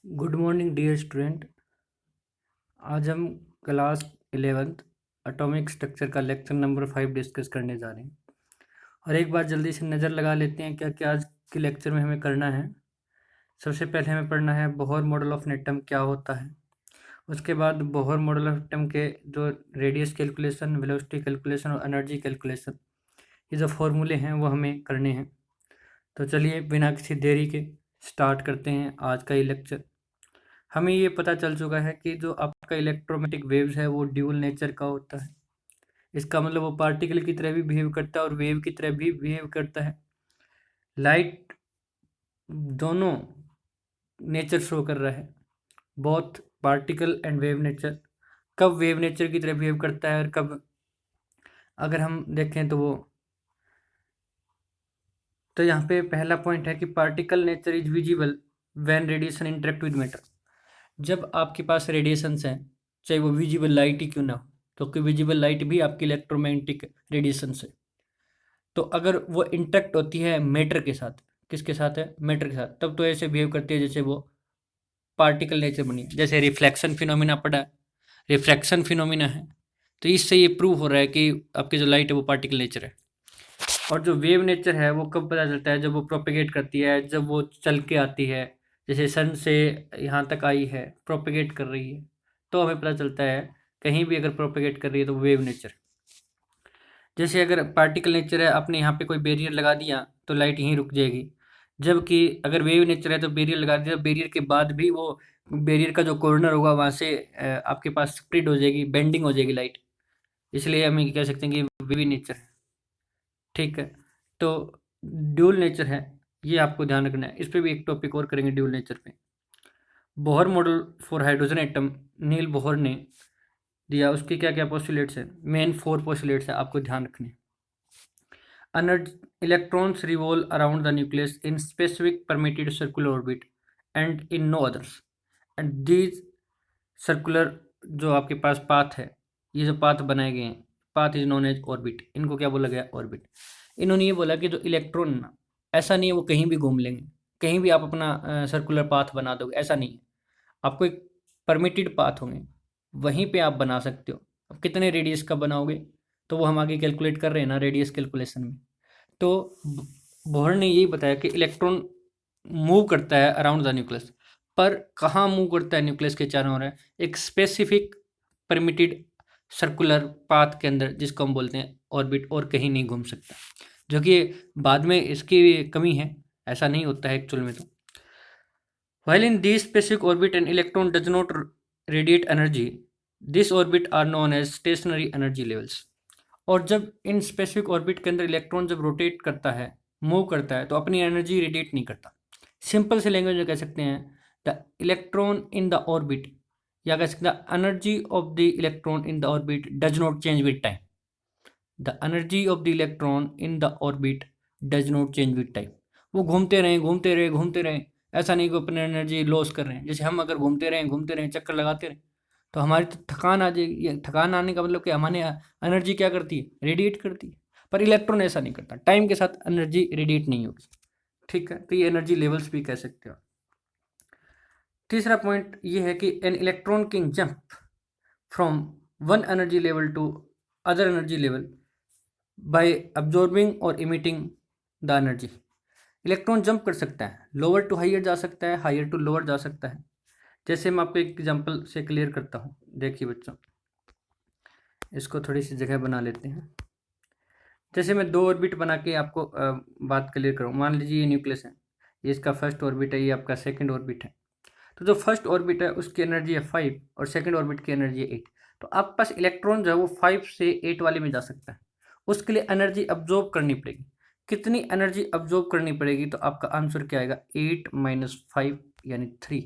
Good morning dear student. आज हम class 11th atomic structure का लेक्चर नंबर 5 डिस्कस करने जा रहे हैं। और एक बार जल्दी से नज़र लगा लेते हैं क्या क्या आज के लेक्चर में हमें करना है। सबसे पहले हमें पढ़ना है Bohr model of an atom क्या होता है। उसके बाद बोहर मॉडल ऑफ एटम के जो रेडियस कैलकुलेशन, वेलोसिटी कैलकुलेशन और एनर्जी कैलकुलेशन, ये जो फॉर्मूले हैं वो हमें करने हैं। तो चलिए बिना किसी देरी के स्टार्ट करते हैं आज का ये लेक्चर। हमें ये पता चल चुका है कि जो आपका इलेक्ट्रोमैग्नेटिक वेव्स है वो ड्यूल नेचर का होता है। इसका मतलब वो पार्टिकल की तरह भी बिहेव करता है और वेव की तरह भी बिहेव करता है। लाइट दोनों नेचर शो कर रहा है, both particle and wave nature. कब वेव नेचर की तरह बिहेव करता है और कब, अगर हम देखें तो यहाँ पे पहला पॉइंट है कि particle nature is visible when radiation interact with matter. जब आपके पास रेडिएशंस हैं, चाहे वो विजिबल लाइट ही क्यों ना हो, क्योंकि विजिबल लाइट भी आपकी इलेक्ट्रोमैग्नेटिक रेडिएशंस है। तो अगर वो इंटरेक्ट होती है मैटर के साथ, किसके साथ है? मैटर के साथ, तब तो ऐसे बिहेव करती है जैसे वो पार्टिकल नेचर बनी है। जैसे रिफ्लेक्शन फिनोमिना पढ़ा है, रिफ्रैक्शन फिनोमिना है, तो इससे ये प्रूव हो रहा है कि आपकी जो लाइट है वो पार्टिकल नेचर है। और जो वेव नेचर है वो कब पता चलता है? जब वो प्रोपेगेट करती है, जब वो चल के आती है, जैसे सन से यहाँ तक आई है, प्रोपेगेट कर रही है, तो हमें पता चलता है कहीं भी अगर प्रोपेगेट कर रही है तो वेव नेचर। जैसे अगर पार्टिकल नेचर है, आपने यहाँ पे कोई बैरियर लगा दिया तो लाइट यहीं रुक जाएगी। जबकि अगर वेव नेचर है तो बैरियर लगा दिया, बैरियर के बाद भी वो बैरियर का जो कॉर्नर होगा वहाँ से आपके पास स्प्लिट हो जाएगी, बेंडिंग हो जाएगी लाइट। इसलिए हम ये कह सकते हैं कि वेव नेचर है। ठीक है, तो ड्यूल नेचर है, ये आपको ध्यान रखना है। इस पे भी एक टॉपिक और करेंगे ड्यूल नेचर पे। Bohr model for hydrogen atom, Niels Bohr ने दिया। उसके क्या क्या पोस्टुलेट्स हैं? मेन 4 पोस्टुलेट्स हैं, आपको ध्यान रखने। Electrons revolve around the nucleus in specific permitted circular orbit and in no others. And these circular जो आपके पास पाथ है, ये जो पाथ बनाए गए हैं, path is known as orbit. इनको क्या बोला गया? ऑर्बिट। इन्होंने ये बोला कि जो इलेक्ट्रॉन ना, ऐसा नहीं है वो कहीं भी घूम लेंगे, कहीं भी आप अपना सर्कुलर पाथ बना दोगे, ऐसा नहीं है। आपको एक परमिटेड पाथ होंगे, वहीं पे आप बना सकते हो। अब कितने रेडियस का बनाओगे तो वो हम आगे कैलकुलेट कर रहे हैं ना रेडियस कैलकुलेशन में। तो बोहर ने यही बताया कि इलेक्ट्रॉन मूव करता है अराउंड द न्यूक्लियस, पर कहाँ मूव करता है? न्यूक्लियस के चारों ओर है, एक स्पेसिफिक परमिटेड सर्कुलर पाथ के अंदर, जिसको हम बोलते हैं ऑर्बिट, और कहीं नहीं घूम सकता। जो कि बाद में इसकी कमी है, ऐसा नहीं होता है एक्चुअल में। तो while in this specific orbit an electron does not radiate energy, this orbit are known as stationary energy levels। और जब इन स्पेसिफिक ऑर्बिट के अंदर इलेक्ट्रॉन जब रोटेट करता है, मूव करता है, तो अपनी एनर्जी रेडिएट नहीं करता। सिंपल से लैंग्वेज में कह सकते हैं the electron in the orbit, या कह सकते हैं energy of the electron in the orbit does not change with time. The energy of the electron in the orbit does not change with time. वो घूमते रहें घूमते रहे घूमते रहें, ऐसा नहीं कि अपनी एनर्जी लॉस कर रहे हैं। जैसे हम अगर घूमते रहें चक्कर लगाते रहें, तो हमारी तो थकान आ जाएगी। ये थकान आने का मतलब कि हमारे एनर्जी क्या करती है? रेडिएट करती है। पर इलेक्ट्रॉन ऐसा नहीं करता, टाइम के साथ एनर्जी रेडिएट नहीं होगी। ठीक है, तो ये एनर्जी लेवल्स भी कह सकते हो। तीसरा पॉइंट ये है कि an electron can jump from one energy level to other energy level by absorbing और emitting the energy. Electron jump कर सकता है, लोअर टू हाइयर जा सकता है, हाइयर टू लोअर जा सकता है। जैसे मैं आपको एक एग्जांपल से क्लियर करता हूँ। देखिए बच्चों, इसको थोड़ी सी जगह बना लेते हैं। जैसे मैं 2 ऑर्बिट बना के आपको बात क्लियर करूँ। मान लीजिए ये न्यूक्लियस है, ये इसका फर्स्ट ऑर्बिट है, ये आपका सेकंड ऑर्बिट है। तो जो फर्स्ट ऑर्बिट है उसकी एनर्जी है 5 और सेकंड ऑर्बिट की एनर्जी है 8। तो आपके पास इलेक्ट्रॉन जो है वो 5 से 8 वाले में जा सकता है। उसके लिए एनर्जी अब्जॉर्ब करनी पड़ेगी। कितनी एनर्जी अब्जॉर्ब करनी पड़ेगी? तो आपका आंसर क्या आएगा? 8 माइनस 5 यानी 3।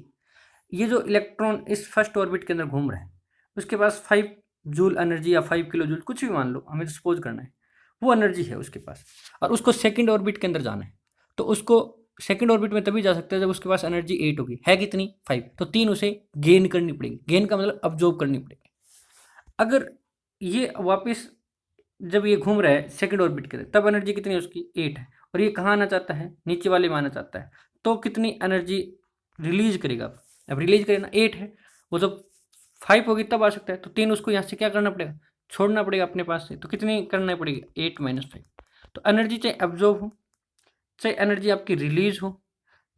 ये जो इलेक्ट्रॉन इस फर्स्ट ऑर्बिट के अंदर घूम रहा है, उसके पास 5 जूल एनर्जी या 5 किलो जूल, कुछ भी मान लो, हमें सपोज करना है, वो एनर्जी है उसके पास। और उसको सेकंड ऑर्बिट के अंदर जाना है, तो उसको सेकंड ऑर्बिट में तभी जा सकता है जब उसके पास एनर्जी 8 होगी। है कितनी? 5। तो 3 उसे गेन करनी पड़ेगी। गेन का मतलब अब्जॉर्ब करनी पड़ेगी। अगर ये वापस जब ये घूम रहा है सेकंड ऑर्बिट के अंदर, तब एनर्जी कितनी है उसकी? 8 है। और ये कहाँ आना चाहता है? नीचे वाले में आना चाहता है। तो कितनी एनर्जी रिलीज करेगा? अब रिलीज करें ना, 8 है, वो जब 5 होगी तब आ सकता है, तो 3 उसको यहाँ से क्या करना पड़ेगा, छोड़ना पड़ेगा अपने पास से, तो कितनी करना पड़ेगी, 8 - 5। तो एनर्जी चाहे एब्जॉर्ब हो चाहे एनर्जी आपकी रिलीज हो,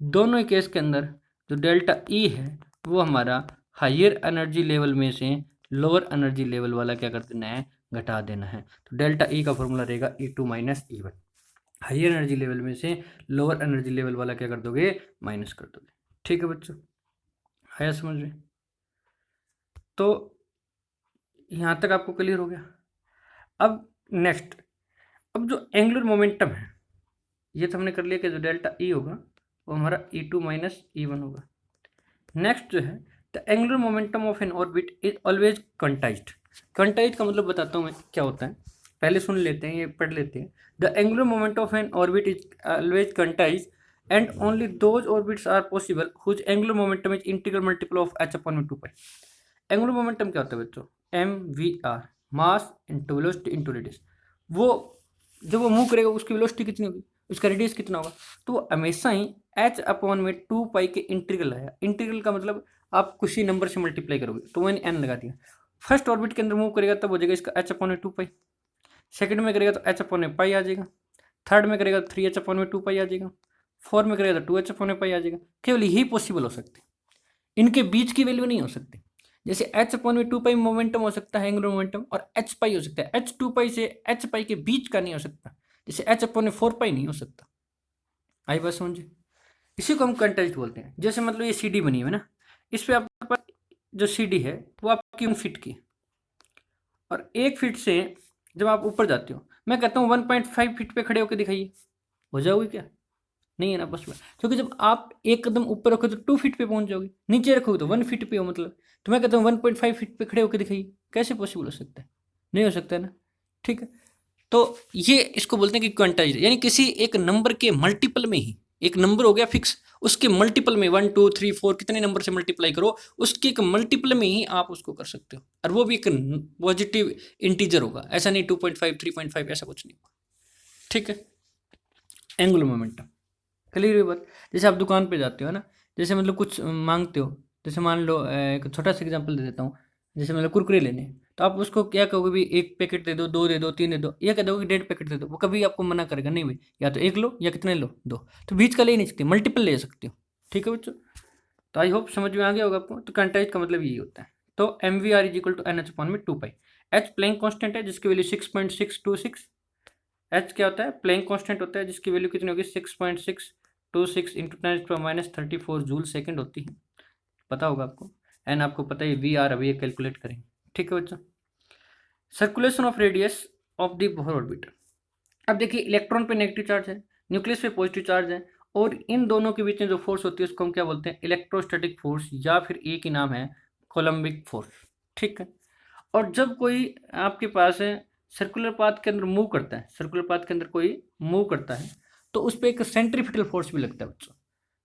दोनों ही केस के अंदर जो डेल्टा ई है वो हमारा हायर एनर्जी लेवल में से लोअर एनर्जी लेवल वाला क्या कर देना है, घटा देना है। तो डेल्टा ई का फॉर्मूला रहेगा E2 - E1। Higher energy level में से लोअर एनर्जी लेवल वाला क्या कर दोगे, माइनस कर दोगे। ठीक है बच्चों, आया समझ में? तो यहाँ तक आपको क्लियर हो गया। अब नेक्स्ट, अब जो एंगुलर मोमेंटम है ये तो हमने कर लिया कि जो डेल्टा ई होगा वो हमारा E2 - E1 होगा। नेक्स्ट जो है, the angular momentum of an orbit is always quantized. Quantize का मतलब बताता हूँ मैं क्या होता है, पहले सुन लेते हैं, ये पढ़ लेते हैं। The angular moment of an orbit is always quantized and only those orbits are possible whose angular momentum is integral multiple of h/2π। Angular momentum क्या होता है बच्चों, mvr, mass into velocity into radius. वो जब वो move करेगा उसकी velocity कितनी होगी, उसका रेडियस कितना होगा, तो वो हमेशा ही h/2π के इंटीग्रल है। इंटीग्रल का मतलब आप किसी नंबर से मल्टीप्लाई करोगे, तो मैंने n लगा दिया। फर्स्ट ऑर्बिट के अंदर मूव करेगा तब हो जाएगा इसका h/2π, सेकंड में करेगा तो h/π आ जाएगा, थर्ड में करेगा तो 3h/2π आ जाएगा, फोर्थ में करेगा तो 2h/π आ जाएगा। केवल यही पॉसिबल हो सकते, इनके बीच की वैल्यू नहीं हो सकती। जैसे h/2π मोमेंटम हो सकता है एंगुलर मोमेंटम, और h π हो सकता है, h2π से h π के बीच का नहीं हो सकता, जैसे h/4π नहीं हो सकता। आई बात समझे? इसी को हम कंटेस्ट बोलते हैं। जैसे मतलब ये सीडी बनी हुई है ना, इस पे आपके पास जो सीडी है वो आपकी 1 फीट की, और 1 फीट से जब आप ऊपर जाते हो, मैं कहता हूँ 1.5 फीट पे खड़े होकर दिखाइए, हो जाओगे क्या? नहीं है ना पॉसिबल, क्योंकि जब आप एक कदम ऊपर रखोगे तो 2 फीट पे पहुंच जाओगे, नीचे रखोगे तो 1 फीट पे हो मतलब। तो मैं कहता हूँ 1.5 फीट पे खड़े होकर दिखाइए, कैसे पॉसिबल हो सकता है? नहीं हो सकता है ना। ठीक है, तो ये इसको बोलते हैं कि क्वांटाइज, यानी किसी एक नंबर के मल्टीपल में ही, एक नंबर हो गया फिक्स, उसके मल्टीपल में 1 2 3 4 कितने नंबर से मल्टीप्लाई करो, उसके एक मल्टीपल में ही आप उसको कर सकते हो, और वो भी एक पॉजिटिव इंटीजर होगा, ऐसा नहीं 2.5 3.5 ऐसा कुछ नहीं होगा। ठीक है, एंगुलर मोमेंटम क्लियर हुई बात। जैसे आप दुकान पे जाते हो ना, जैसे मतलब कुछ मांगते हो, जैसे मान लो एक छोटा सा एग्जांपल दे देता हूँ, जैसे मतलब कुरकुरे लेने हैं, तो आप उसको क्या कहोगे, भी 1 पैकेट दे दो, 2 दे दो, 3 दे दो, या कह दोगे 1.5 पैकेट दे दो, वो कभी आपको मना करेगा नहीं भाई, या तो 1 लो या कितने लो, 2। तो बीच का ले नहीं सकते, मल्टीपल ले सकते हो। ठीक है बच्चों, तो आई होप समझ में आ गया होगा आपको। तो क्वांटाइज का मतलब यही होता है। तो mvr = nh/2π। h Planck constant है जिसकी वैल्यू 6.626। h क्या होता है, प्लैंक कांस्टेंट होता है जिसकी वैल्यू कितनी होगी, 6.626 इंटू 10⁻³ जूल सेकंड होती है, पता होगा आपको। एन आपको पता है, वी आर अभी ये कैलकुलेट करेंगे। ठीक है बच्चों, circulation of radius of the Bohr orbit. अब देखिए, इलेक्ट्रॉन पे नेगेटिव चार्ज है, न्यूक्लियस पे पॉजिटिव चार्ज है, और इन दोनों के बीच में जो फोर्स होती है उसको हम क्या बोलते हैं, इलेक्ट्रोस्टैटिक फोर्स, या फिर एक ही नाम है कोलम्बिक फोर्स। ठीक है, और जब कोई आपके पास है सर्कुलर पाथ के अंदर मूव करता है, सर्कुलर पाथ के अंदर कोई मूव करता है, तो उस पर एक सेंट्रीफ्यूगल फोर्स भी लगता है बच्चों।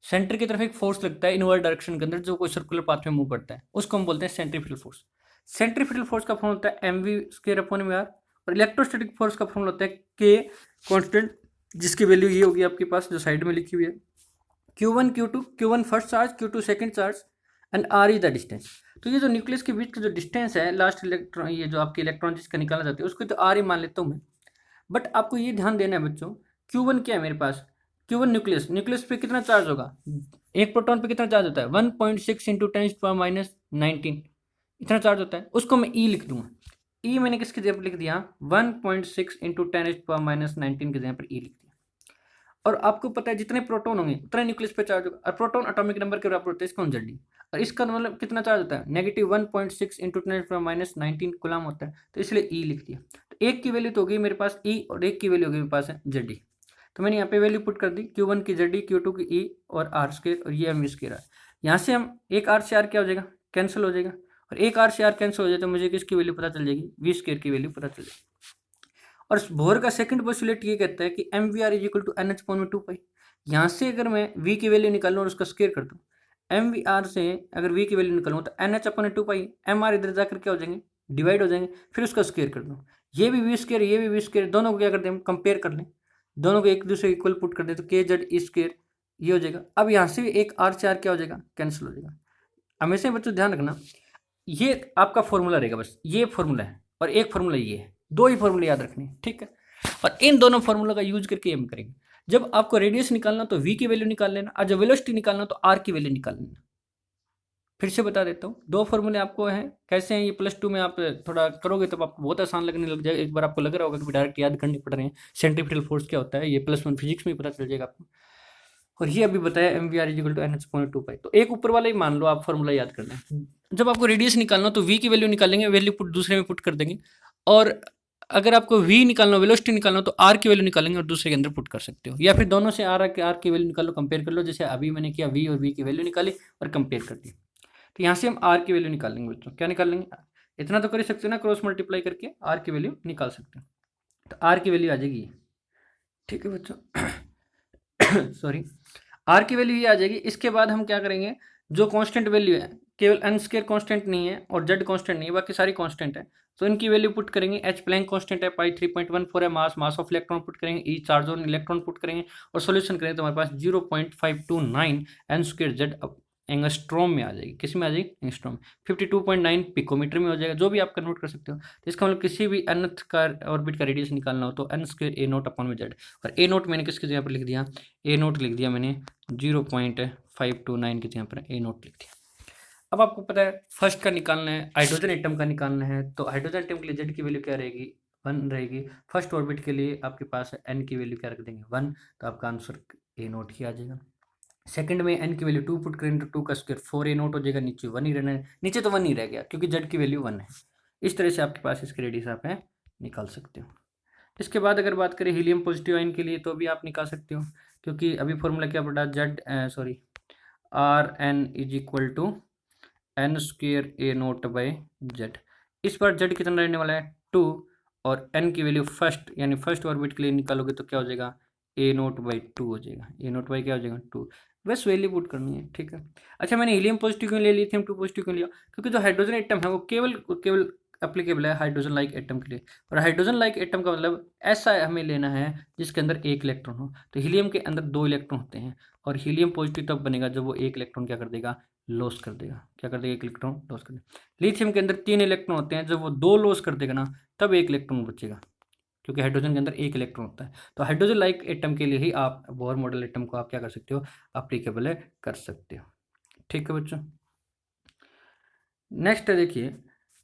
सेंटर की तरफ एक फोर्स लगता है इनवर्ड डायरेक्शन के अंदर, जो कोई सर्कुलर पाथ में मूव करता है उसको हम बोलते हैं सेंट्रीफ्यूगल फोर्स। सेंट्रीफ्यूगल फोर्स का फॉर्म होता है mv²/r, और इलेक्ट्रोस्टैटिक फोर्स का फॉर्म होता है k कांस्टेंट, जिसकी वैल्यू ये होगी आपके पास जो साइड में लिखी हुई है, Q1 Q2, Q1 first charge, Q2 second charge, and r is the distance. तो ये जो न्यूक्लियस के बीच का जो डिस्टेंस है, लास्ट इलेक्ट्रॉन, ये जो आपके इलेक्ट्रॉन जिसका निकाला जाता है उसको तो r ही मान लेता हूँ मैं। बट आपको ये ध्यान देना है बच्चों, Q1 क्या है मेरे पास, Q1 न्यूक्लियस, न्यूक्लियस पे कितना चार्ज होगा, एक प्रोटॉन पे कितना चार्ज होता है, 1.6 इंटू 10⁻19 इतना चार्ज होता है, उसको मैं ई लिख दूंगा। ई मैंने किसकी जगह पर लिख दिया, 1.6 इंटू 10⁻19 की जगह पर ई लिख दिया। और आपको पता है जितने प्रोटॉन होंगे उतना न्यूक्लियस पे चार्ज होगा, और प्रोटॉन एटॉमिक नंबर के बराबर होता है, इसका Z, और इसका मतलब कितना चार्ज होता है, -1.6 इंटू 10⁻19 कूलम होता है, तो इसलिए ई लिख दिया। तो एक की वैल्यू तो होगी मेरे पास ई, और एक की वैल्यू होगी मेरे पास है Z। तो मैंने यहाँ पे वैल्यू पुट कर दी, Q1 की Z, Q2 की ई, और r², और ये mv²। यहाँ से हम एक r से r क्या हो जाएगा, कैंसिल हो जाएगा, और एक r से r कैंसिल हो जाए तो मुझे किसकी वैल्यू पता चल जाएगी, v² की वैल्यू पता चल जाएगी। और बोहर का सेकंड पोस्टुलेट ये कहता है कि mvr = nh/2π। यहाँ से अगर मैं v की वैल्यू निकालूँ और उसका स्क्वायर कर दूँ, mvr से अगर v की वैल्यू निकालूँ तो nh/2π, mr इधर जाकर क्या हो जाएंगे, डिवाइड हो जाएंगे, फिर उसका स्क्वायर कर दूँ, ये भी v², ये भी v², दोनों को क्या करते हैं, हम कंपेयर कर लें, दोनों को एक दूसरे इक्वल पुट कर दे तो kz² ये हो जाएगा। अब यहाँ से एक r से r क्या हो जाएगा, कैंसिल हो जाएगा। हमेशा बच्चों ध्यान रखना, ये आपका फॉर्मूला रहेगा, बस ये फॉर्मूला है और एक फॉर्मूला ये है, दो ही फॉर्मूले याद रखने हैं, ठीक है। और इन दोनों फॉर्मूला का यूज करके हम करेंगे। जब आपको रेडियस निकालना तो v की वैल्यू निकाल लेना, और जब वेलोसिटी निकालना तो r की वैल्यू निकाल लेना। फिर से बता देता हूँ, दो फॉर्मूले आपको हैं, कैसे हैं ये +2 में आप थोड़ा करोगे तब आपको बहुत आसान लगने लग जाएगा। एक बार आपको लग रहा होगा कि डायरेक्ट याद करने पड़ रहे हैं, सेंट्रीफ्यूगल फोर्स क्या होता है, ये +1 फिजिक्स में ही पता चल जाएगा आपको। और ये अभी बताया mvr=nh/2π। तो एक ऊपर वाला ही मान लो आप फॉर्मूला याद करना है। जब आपको रेडियस निकालना तो v की वैल्यू निकालेंगे, वैल्यू पुट दूसरे में पुट कर देंगे। और अगर आपको v निकालना, वेलोसिटी निकालना तो r की वैल्यू निकालेंगे और दूसरे के अंदर पुट कर सकते हो, या फिर दोनों से r की वैल्यू निकालो, कंपेयर कर लो, जैसे अभी मैंने किया, v और v की वैल्यू निकाली और कंपेयर कर दी। तो यहाँ से हम r की वैल्यू निकालेंगे बच्चों, क्या निकालेंगे, इतना तो कर ही सकते हो ना, क्रॉस मल्टीप्लाई करके r की वैल्यू निकाल सकते हो। तो r की वैल्यू आ जाएगी, ठीक है बच्चों सॉरी, आर की वैल्यू ये आ जाएगी। इसके बाद हम क्या करेंगे, जो कांस्टेंट वैल्यू है, केवल एन स्क्वायर कांस्टेंट नहीं है और जेड कांस्टेंट नहीं है, बाकी सारी कांस्टेंट है, तो इनकी वैल्यू पुट करेंगे। एच प्लैंक कांस्टेंट है, पाई 3.14 है, मास ऑफ इलेक्ट्रॉन पुट करेंगे, ई चार्ज ऑन इलेक्ट्रॉन पुट करेंगे और सोल्यूशन करेंगे तो हमारे पास 0.529 एन स्क्वायर जेड एंगस्ट्रॉम में आ जाएगी। किस में आ जाएगी, एंगस्ट्रॉम। 52.9 पिकोमीटर में हो जाएगा, जो भी आप कन्वर्ट कर सकते हो। तो इसका मतलब किसी भी nth का ऑर्बिट का रेडियस निकालना हो तो n स्क्वायर ए नोट अपॉन में जेड, और ए नोट मैंने किसके जगह पर लिख दिया, ए नोट लिख दिया मैंने 0.529 की जगह पर ए नोट लिख दिया। अब आपको पता है फर्स्ट का निकालना है, हाइड्रोजन एटम का निकालना है, तो हाइड्रोजन एटम के लिए जेड की वैल्यू क्या रहेगी, 1 रहेगी। फर्स्ट ऑर्बिट के लिए आपके पास है एन की वैल्यू क्या रख देंगे, 1, तो आपका आंसर ए नोट ही आ जाएगा। सेकंड में एन की वैल्यू 2 पुट करेंगे तो 2 का स्क्वायर 4 ए नोट हो जाएगा, नीचे 1 ही रहना है, नीचे तो 1 ही रह गया क्योंकि जेड की वैल्यू 1 है। इस तरह से आपके पास इसके रेडियस आप है निकाल सकते हो। इसके बाद अगर बात करें हीलियम पॉजिटिव आयन के लिए तो भी आप निकाल सकते हो, क्योंकि अभी फॉर्मूला क्या पड़ा, Z sorry r n is equal to n square a naught by Z. इस बार जेड कितना रहने वाला है, 2, और एन की वैल्यू फर्स्ट यानी फर्स्ट ऑर्बिट के लिए निकालोगे तो क्या हो जाएगा, ए नोट बाई 2 हो जाएगा, ए नोट बाई क्या हो जाएगा 2। बस वैल्यू पुट करनी है, ठीक है। अच्छा, मैंने हीलियम पॉजिटिव क्यों ले लिथियम 2 पॉजिटिव क्यों लिया, क्योंकि जो हाइड्रोजन एटम है वो केवल एप्लीकेबल है हाइड्रोजन लाइक एटम के लिए, और हाइड्रोजन लाइक एटम का मतलब ऐसा हमें लेना है जिसके अंदर एक इलेक्ट्रॉन हो। तो हीलियम के अंदर 2 इलेक्ट्रॉन होते हैं, और हीलियम पॉजिटिव तब बनेगा जब वो एक इलेक्ट्रॉन क्या कर देगा, लॉस कर देगा। क्या कर देगा, एक इलेक्ट्रॉन लॉस कर देगा। लिथियम के अंदर 3 इलेक्ट्रॉन होते हैं, जब वो 2 लॉस कर देगा ना तब एक इलेक्ट्रॉन बचेगा, क्योंकि हाइड्रोजन के अंदर एक इलेक्ट्रॉन होता है। तो हाइड्रोजन लाइक एटम के लिए ही आप बोर मॉडल एटम को आप क्या कर सकते हो, अप्लीकेबल कर सकते हो, ठीक है बच्चों। नेक्स्ट देखिए,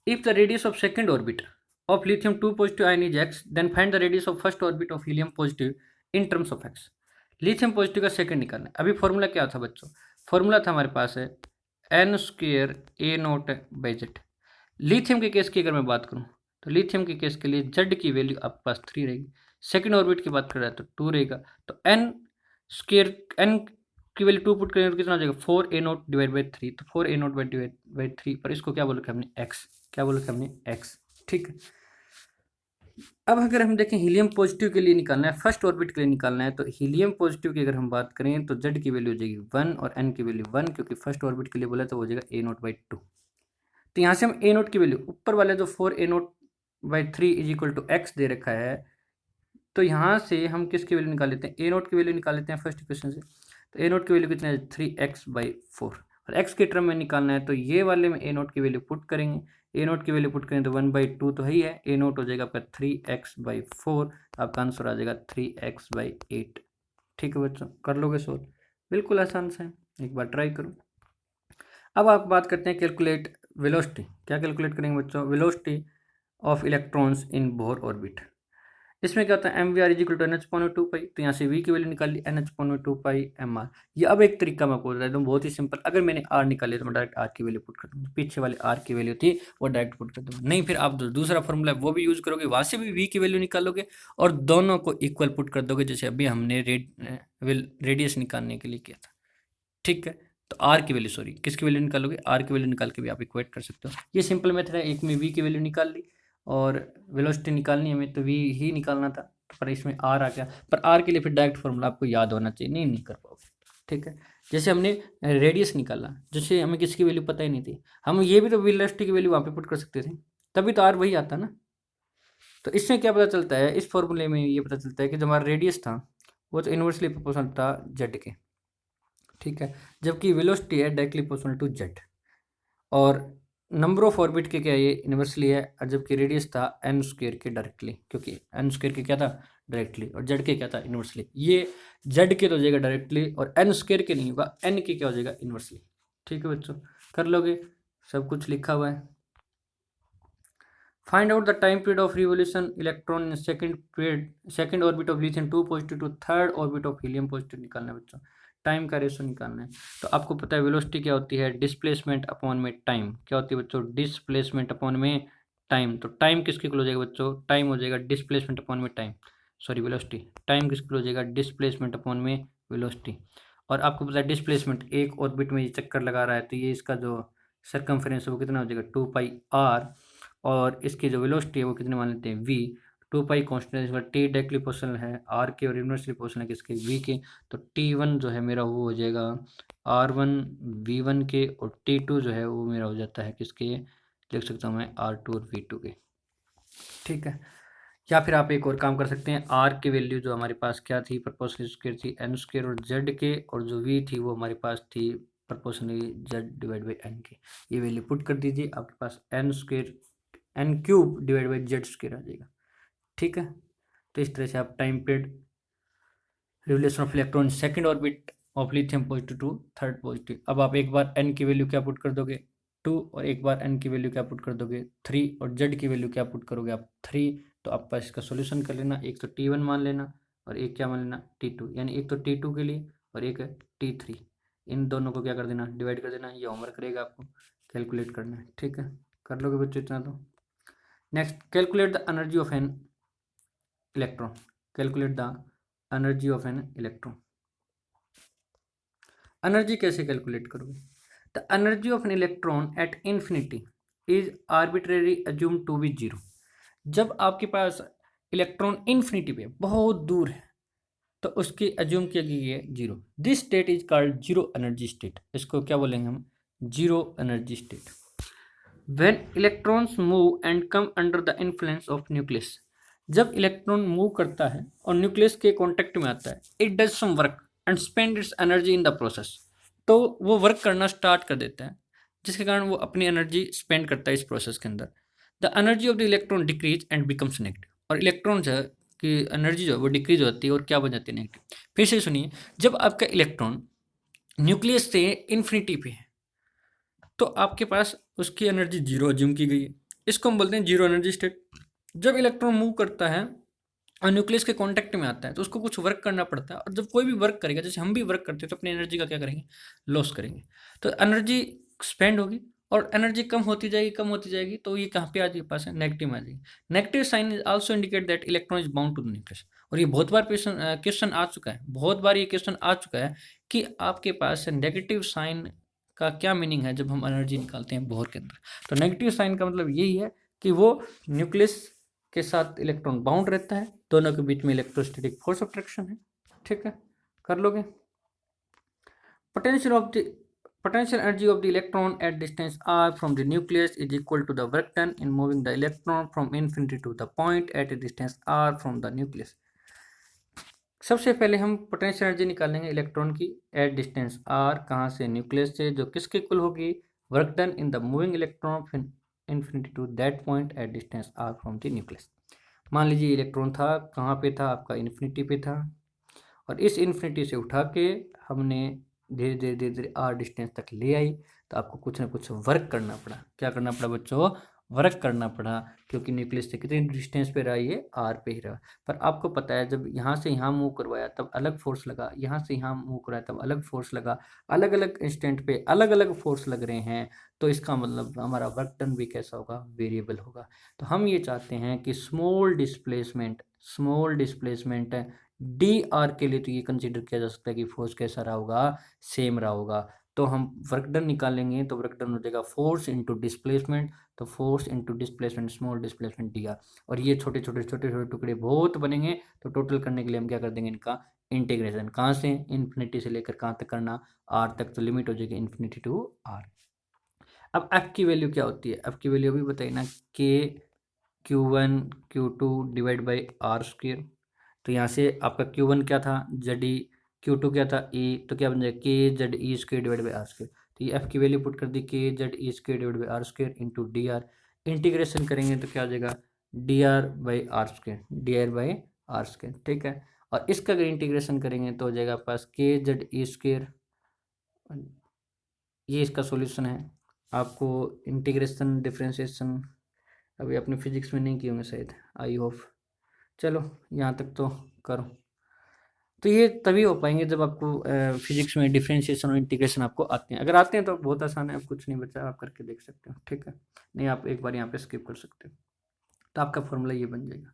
if the radius of second orbit of lithium 2 positive ion is x, then find the radius of first orbit of helium positive in terms of x। Lithium positive का सेकंड निकालना है। अभी फॉर्मूला क्या था बच्चों, formula था हमारे पास है n square a naught by Z. Lithium के केस की अगर मैं बात करूं तो लिथियम के केस के लिए जेड की वैल्यू आपके पास 3 रहेगी, सेकंड ऑर्बिट की बात कर रहा है तो 2 रहेगा, तो एन स्क्वेयर एन की वैल्यू 2 पुट करेंगे तो कितना हो जाएगा, 4 ए नोट डिवाइड बाई 3, तो 4 ए नोट डिवाइड बाई 3 पर इसको क्या बोला हमने, एक्स, क्या बोला हमने, एक्स, ठीक है। अब अगर हम देखें हीलियम पॉजिटिव के लिए निकालना है, फर्स्ट ऑर्बिट के लिए निकालना है, तो हीलियम पॉजिटिव की अगर हम बात करें तो जेड की वैल्यू हो जाएगी 1 और एन की वैल्यू 1, क्योंकि फर्स्ट ऑर्बिट के लिए बोला तो हो जाएगा ए नोट बाई 2। तो यहाँ से हम ए नोट की वैल्यू ऊपर वाले जो 4 a naught by 3 is equal to x दे रखा है, तो यहाँ से हम किसकी वैल्यू निकाल लेते हैं, ए नोट की वैल्यू निकाल लेते हैं फर्स्ट इक्वेशन से। तो ए नोट की वैल्यू कितना है, 3x/4, और एक्स के टर्म में निकालना है तो ये वाले में ए नोट की वैल्यू पुट करेंगे। ए नोट की वैल्यू पुट करें तो 1/2 तो ही है, ए नोट हो जाएगा आपका 3x/4, आपका आंसर आ जाएगा 3x/8। ठीक है बच्चों, कर लोगे सोल्व, बिल्कुल आसान सा है, एक बार ट्राई करो। अब आप बात करते हैं कैलकुलेट वेलोसिटी। क्या कैलकुलेट करेंगे बच्चों, velocity of electrons in Bohr orbit. इसमें क्या होता है, m v r is equal to n h upon two pi, तो यहाँ से वी की वैल्यू निकाल ली n h upon 2 pi m r. ये अब एक तरीका मैं आपको बता दूँ, बहुत ही सिंपल। अगर मैंने आर निकाली तो मैं डायरेक्ट आर की वैल्यू पुट कर दूँगा, पीछे वाले आर की वैल्यू थी वो डायरेक्ट पुट कर दूँगा। नहीं, फिर आप दूसरा फॉर्मूला है वो भी यूज़ करोगे, वहाँ से भी वी की वैल्यू निकालोगे और दोनों को इक्वल पुट कर दोगे, जैसे अभी हमने रेडियस निकालने के लिए किया था, ठीक है। तो आर की वैल्यू, सॉरी किसकी वैल्यू निकालोगे, आर की वैल्यू निकाल के भी आप इक्वेट कर सकते हो। ये सिंपल मेथड है, एक में वी की वैल्यू निकाल ली और वेलोसिटी निकालनी है हमें तो वी ही निकालना था, पर इसमें आर आ गया। पर आर के लिए फिर डायरेक्ट फॉर्मूला आपको याद होना चाहिए, नहीं कर पाओगे, ठीक है। जैसे हमने रेडियस निकाला, जैसे हमें किसकी वैल्यू पता ही नहीं थी, हम ये भी तो वेलोसिटी की वैल्यू वहाँ पे पुट कर सकते थे, तभी तो आर वही आता ना। तो इसमें क्या पता चलता है, इस फॉर्मूले में ये पता चलता है कि जो हमारा रेडियस था वो तो इन्वर्सली प्रोपोर्शनल था जेड के, ठीक है, जबकि वेलोसिटी है डायरेक्टली प्रोपोर्शनल टू जेड। और नंबर ऑफ ऑर्बिट के क्या ये इन्वर्सली है, और जबकि रेडियस था एन स्क्वायर के डायरेक्टली, क्योंकि एन स्क्वायर के क्या था डायरेक्टली और जेड के क्या था इन्वर्सली। ये जेड के तो हो जाएगा डायरेक्टली और एन स्क्वायर के नहीं होगा, एन के क्या हो जाएगा इन्वर्सली। ठीक है बच्चों, कर लोगे, सब कुछ लिखा हुआ है। Find out the time period of revolution electron in second orbit of lithium 2 positive to third orbit of helium positive निकालना है बच्चों। टाइम का रेशो निकालना है। तो आपको पता है वेलोसिटी क्या होती है, डिस्प्लेसमेंट अपॉन में टाइम। क्या होती है बच्चों, डिस्प्लेसमेंट अपॉन में टाइम। तो टाइम किसके इक्वल हो जाएगा बच्चों, टाइम हो जाएगा डिस्प्लेसमेंट अपॉन में टाइम, सॉरी वेलोसिटी। टाइम किसके इक्वल हो जाएगा, डिस्प्लेसमेंट अपॉन में वेलोसिटी। और आपको पता है डिस्प्लेसमेंट, एक ऑर्बिट में ये चक्कर लगा रहा है तो ये इसका जो सरकमफेरेंस है वो कितना हो जाएगा 2πr, और इसकी जो वेलोसिटी है वो कितने मान लेते हैं v। 2π कॉन्स्टेंट है, टी डायरेक्टली पोर्शनल है r के और इन्वर्सली पोर्शनल है किसके v के। तो t1 जो है मेरा वो हो जाएगा r1 v1 के, और t2 जो है वो मेरा हो जाता है किसके, लिख सकता हूँ मैं r2 और v2 के। ठीक है, या फिर आप एक और काम कर सकते हैं, r की वैल्यू जो हमारे पास क्या थी, प्रोपोर्शनली स्क्वायर थी n स्क्वायर और z के, और जो v थी वो हमारे पास थी proportionally z divide by n के। ये वैल्यू पुट कर दीजिए, आपके पास n square n cube divide by z square आ जाएगा। ठीक है, तो इस तरह से आप time period revolution of electron second orbit of lithium positive to third positive. अब आप एक बार n की वैल्यू क्या पुट कर दोगे 2, और एक बार n की वैल्यू क्या पुट कर दोगे 3, और z की वैल्यू क्या पुट करोगे आप 3। तो आप पास इसका सोल्यूशन कर लेना, एक तो t1 मान लेना और एक क्या मान लेना t2, यानी एक तो t2 के लिए और एक है t3। इन दोनों को क्या कर देना, डिवाइड कर देना। ये होमवर्क रहेगा, आपको कैलकुलेट करना है। ठीक है, कर लोगे बच्चों इतना तो। Next, calculate the energy of an electron. Calculate the energy of an electron. Energy कैसे कैलकुलेट करोगे, the energy of an electron at infinity is arbitrary assume to be zero. जब आपके पास इलेक्ट्रॉन इन्फिनिटी पे बहुत दूर है तो उसकी अज्यूम किया गया है zero. This state is called zero energy state. इसको क्या बोलेंगे हम, zero energy state. When electrons move and come under the influence of nucleus, जब इलेक्ट्रॉन मूव करता है और न्यूक्लियस के कांटेक्ट में आता है, it does some work and spend its energy in the process. तो वो वर्क करना स्टार्ट कर देता है, जिसके कारण वो अपनी एनर्जी स्पेंड करता है इस प्रोसेस के अंदर। The energy of the electron decrease and becomes negative. और इलेक्ट्रॉन जो है कि एनर्जी जो है वो डिक्रीज होती है और क्या बन जाती है नेगेटिव। फिर से सुनिए, जब आपका इलेक्ट्रॉन न्यूक्लियस से इन्फिनिटी पे है तो आपके पास उसकी एनर्जी जीरो अज्यूम की गई है, इसको हम बोलते हैं जीरो एनर्जी स्टेट। जब इलेक्ट्रॉन मूव करता है और न्यूक्लियस के कांटेक्ट में आता है तो उसको कुछ वर्क करना पड़ता है, और जब कोई भी वर्क करेगा, जैसे हम भी वर्क करते हैं, तो अपनी एनर्जी का क्या करेंगे, लॉस करेंगे। तो एनर्जी स्पेंड होगी और एनर्जी कम होती जाएगी, कम होती जाएगी, तो ये कहाँ पे आ जाएगी, पास है नेगेटिव में आ जाएगी। Negative sign is also indicate that electron is bound to the nucleus. और ये बहुत बार क्वेश्चन आ चुका है, बहुत बार ये क्वेश्चन आ चुका है कि आपके पास नेगेटिव साइन का क्या मीनिंग है जब हम एनर्जी निकालते हैं बोर के अंदर। तो नेगेटिव साइन का मतलब यही है कि वो न्यूक्लियस के साथ इलेक्ट्रॉन बाउंड रहता है, दोनों के बीच में इलेक्ट्रोस्टैटिक फोर्स ऑफ अट्रैक्शन है। ठीक है, कर लोगे। Potential of the potential energy of the electron at distance r from the nucleus is equal to the work done in moving the electron from infinity to the point at a distance r from the nucleus। सबसे पहले हम potential energy निकालेंगे electron की at distance r, कहाँ से, nucleus से, जो किसके इक्वल होगी, work done in the moving electron from infinity to that point at distance r from the nucleus. मान लीजिए इलेक्ट्रॉन था, कहाँ पे था, आपका इन्फिनिटी पे था, और इस इन्फिनिटी से उठा के हमने धीरे धीरे धीरे धीरे r डिस्टेंस तक ले आई। तो आपको कुछ ना कुछ वर्क करना पड़ा। क्या करना पड़ा बच्चों, वर्क करना पड़ा, क्योंकि न्यूक्लियस से कितनी डिस्टेंस पे रहा, ये r पे ही रहा। पर आपको पता है जब यहाँ से यहाँ मूव करवाया तब अलग फोर्स लगा, यहाँ से यहाँ मूव करवाया तब अलग फोर्स लगा, अलग अलग इंस्टेंट पे अलग अलग फोर्स लग रहे हैं। तो इसका मतलब हमारा वर्क डन भी कैसा होगा, वेरिएबल होगा। तो हम ये चाहते हैं कि स्मॉल डिस्प्लेसमेंट डी आर के लिए तो ये कंसीडर किया जा सकता है कि फोर्स कैसा रहा होगा, सेम रहा होगा। तो हम वर्क डन निकालेंगे तो वर्क डन हो जाएगा फोर्स इंटू डिस्प्लेसमेंट। तो force into displacement, small displacement D R. और ये छोटे छोटे टुकड़े बहुत बनेंगे, तो टोटल करने के लिए हम क्या कर देंगे, इनका इंटीग्रेशन। कहाँ से, इन्फिनिटी से लेकर कहाँ तक करना, आर तक। तो लिमिट हो जाएगी इन्फिनिटी टू आर। अब एफ की वैल्यू क्या होती है, एफ की वैल्यू अभी बताइए ना, के Q1 Q2 divide by r square. तो यहाँ से आपका Q1 क्या था, जेड ई, Q2 क्या था ई, तो क्या बन जाएगा के Z e square divide by r square. तो ये एफ की वैल्यू पुट कर दी K Z e square divide by r square into d r. Integration करेंगे तो क्या हो जाएगा d r by r square, d r by r square, ठीक है। और इसका अगर इंटीग्रेशन करेंगे तो हो जाएगा पास के जेड ई स्क्र, ये इसका सॉल्यूशन है। आपको इंटीग्रेशन डिफरेंशिएशन अभी अपने फिजिक्स में नहीं किए होंगे शायद, आई होप। चलो यहाँ तक तो करो। तो ये तभी हो पाएंगे जब आपको फिजिक्स में डिफरेंशिएशन और इंटीग्रेशन आपको आते हैं। अगर आते हैं तो बहुत आसान है, अब कुछ नहीं बचा, आप करके देख सकते हो, ठीक है। नहीं आप एक बार यहाँ पे स्किप कर सकते हो, तो आपका फॉर्मूला ये बन जाएगा।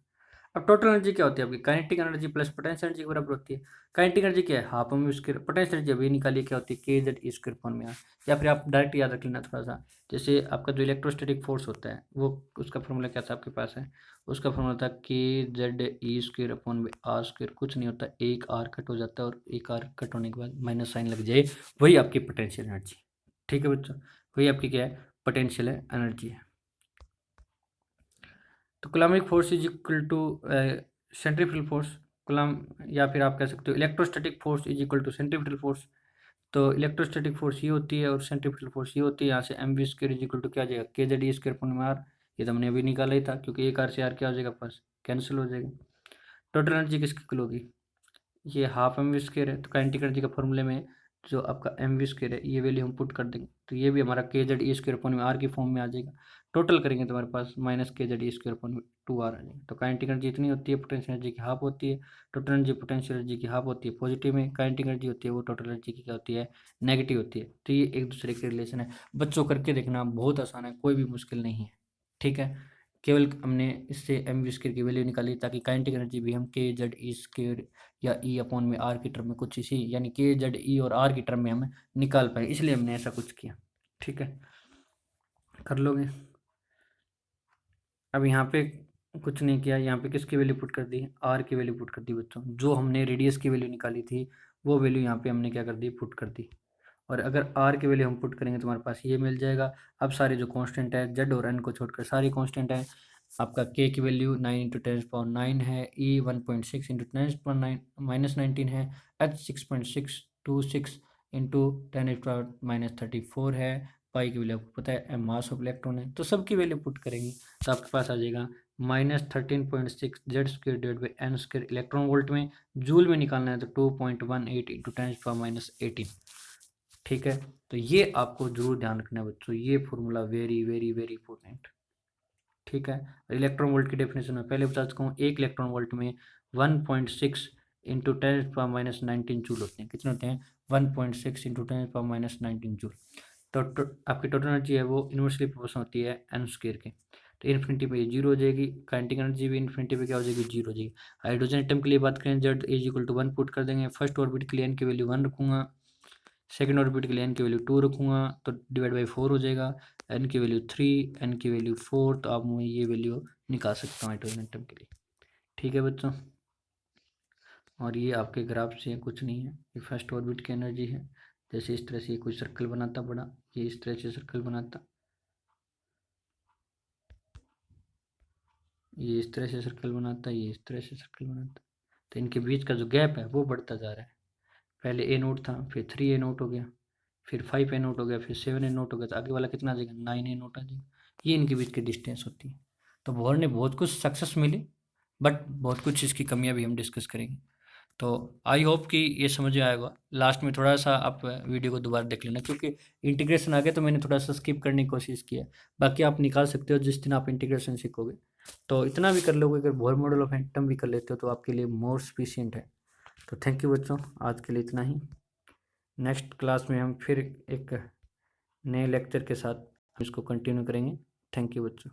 अब टोटल एनर्जी क्या होती है आपकी, kinetic energy plus potential energy के बराबर होती है। काइनेटिक एनर्जी क्या है, half m square, potential energy अभी निकालिए क्या होती है के जेड ई स्क्वायर फॉर्म में आ, या फिर आप डायरेक्ट याद रख लेना थोड़ा सा। जैसे आपका जो इलेक्ट्रोस्टैटिक फोर्स होता है वो, उसका फॉर्मूला क्या था आपके पास है, उसका फॉर्मूला था के जेड ई स्क्वायर अपॉन में आर स्क्वायर, कुछ नहीं होता, एक आर कट हो जाता है और एक आर कट होने के बाद माइनस साइन लग जाए, वही आपकी पोटेंशियल एनर्जी, ठीक है बच्चों, वही आपकी क्या है पोटेंशियल एनर्जी है। तो coulombic force is equal to centrifugal force, coulomb, या फिर आप कह सकते हो electrostatic force is equal to centrifugal force. तो इलेक्ट्रोस्टैटिक फोर्स ये होती है और सेंट्रीफ्यूगल फोर्स ये होती है। यहाँ से m v square is equal to क्या आ जाएगा के जेड ई स्क्वायर अपॉन में आर, ये तो हमने अभी निकाला ही था, क्योंकि एक आर से आर क्या हो जाएगा पास कैंसिल हो जाएगा। टोटल एनर्जी किसकी इक्वल होगी, ये हाफ एम वी स्क्वायर है, तो काइनेटिक एनर्जी का फॉर्मूले में जो आपका एम वी स्क्वायर है ये वैल्यू हम पुट कर देंगे, तो ये भी हमारा के जेड ई स्क्वायर अपॉन में आर की फॉर्म में आ जाएगा। टोटल करेंगे तो हमारे पास माइनस के जेड ई स्क्वायर अपॉन में टू आर आ जाएगा। तो काइनेटिक एनर्जी इतनी होती है, पोटेंशियल एनर्जी की हाफ होती है, टोटल एनर्जी पोटेंशियल एनर्जी की हाफ होती है पॉजिटिव में, काइनेटिक एनर्जी होती है वो टोटल एनर्जी की क्या होती है नेगेटिव होती है। तो ये एक दूसरे के रिलेशन है, बच्चों करके देखना बहुत आसान है, कोई भी मुश्किल नहीं है, ठीक है। केवल हमने इससे एम वी स्क्वायर की वैल्यू निकाली ताकि काइनेटिक एनर्जी भी हम के जेड ई स्क्वायर या ई अपॉन में आर की टर्म में कुछ इसी यानी के जेड ई और आर की टर्म में हम निकाल पाए, इसलिए हमने ऐसा कुछ किया, ठीक है। कर लोगे। अब यहाँ पे कुछ नहीं किया, यहाँ पे किसकी वैल्यू पुट कर दी, आर की वैल्यू पुट कर दी बच्चों, जो हमने रेडियस की वैल्यू निकाली थी वो वैल्यू यहाँ पे हमने क्या कर दी पुट कर दी। और अगर आर की वैल्यू हम पुट करेंगे तो हमारे पास ये मिल जाएगा। अब सारे जो कांस्टेंट है जेड और एन को छोड़कर सारी कांस्टेंट है। आपका के की वैल्यू 9 इंटू 10⁻9 है, ई 1.6 इंटू 10⁻9 -19 है, एच 6.626 इंटू 10⁻−34 है, पाई की वैल्यू आपको पता है मास ऑफ इलेक्ट्रॉन है, तो सबकी वैल्यू पुट करेंगे तो आपके पास आ जाएगा -13.6 z square divide by n square electron volt में। जूल में निकालना है तो 2.18 इंटू 10⁻18, ठीक है। तो ये आपको जरूर ध्यान रखना है बच्चों, ये formula very very very important, ठीक है। इलेक्ट्रॉन वोल्ट की डेफिनेशन में पहले बता चुका हूँ, एक इलेक्ट्रॉन वोल्ट में 1.6 इंटू 10⁻19 जूल होते हैं, कितने होते हैं 1.6 इंटू 10⁻19 जूल। तो आपकी टोटल एनर्जी है वो इन्वर्सली प्रोपोर्शनल होती है एन स्क्वायर के, तो इन्फिनिटी पे ये जीरो हो जाएगी, काइनेटिक एनर्जी भी इन्फिनिटी पे क्या हो जाएगी जीरो हो जाएगी। हाइड्रोजन एटम के लिए बात करें z is equal to 1 put कर देंगे, फर्स्ट ऑर्बिट के लिए एन की वैल्यू 1 रखूंगा, सेकेंड ऑर्बिट के लिए एन की वैल्यू 2 रखूंगा, तो डिवाइड बाई 4 हो जाएगा, एन की वैल्यू 3 एन की वैल्यू 4, तो आप मैं ये वैल्यू निकाल सकता हूँ हाइड्रोजन एटम के लिए, ठीक है बच्चों। और ये आपके ग्राफ से कुछ नहीं है, ये फर्स्ट ऑर्बिट की एनर्जी है। जैसे इस तरह से ये कोई सर्कल बनाता बड़ा, ये इस तरह से सर्कल बनाता, ये इस तरह से सर्कल बनाता, ये इस तरह से सर्कल बनाता, तो इनके बीच का जो गैप है वो बढ़ता जा रहा है। पहले ए नोट था, फिर 3 ए नोट हो गया, फिर 5 ए नोट हो गया, फिर 7 ए नोट हो गया, तो आगे वाला कितना आ जाएगा 9 ए नोट आ जाएगा। ये इनके बीच की डिस्टेंस होती है। तो बोहर ने बहुत कुछ सक्सेस मिली, बट बहुत कुछ इसकी कमियां भी हम डिस्कस करेंगे। तो आई होप कि ये समझ में आएगा। लास्ट में थोड़ा सा आप वीडियो को दोबारा देख लेना, क्योंकि इंटीग्रेशन आ गया तो मैंने थोड़ा सा स्किप करने की कोशिश की है। बाकी आप निकाल सकते हो जिस दिन आप इंटीग्रेशन सीखोगे, तो इतना भी कर लोगे, अगर बोहर मॉडल ऑफ एटम भी कर लेते हो तो आपके लिए मोर सफिशिएंट है। तो थैंक यू बच्चों, आज के लिए इतना ही। नेक्स्ट क्लास में हम फिर एक नए लेक्चर के साथ इसको कंटिन्यू करेंगे। थैंक यू बच्चों।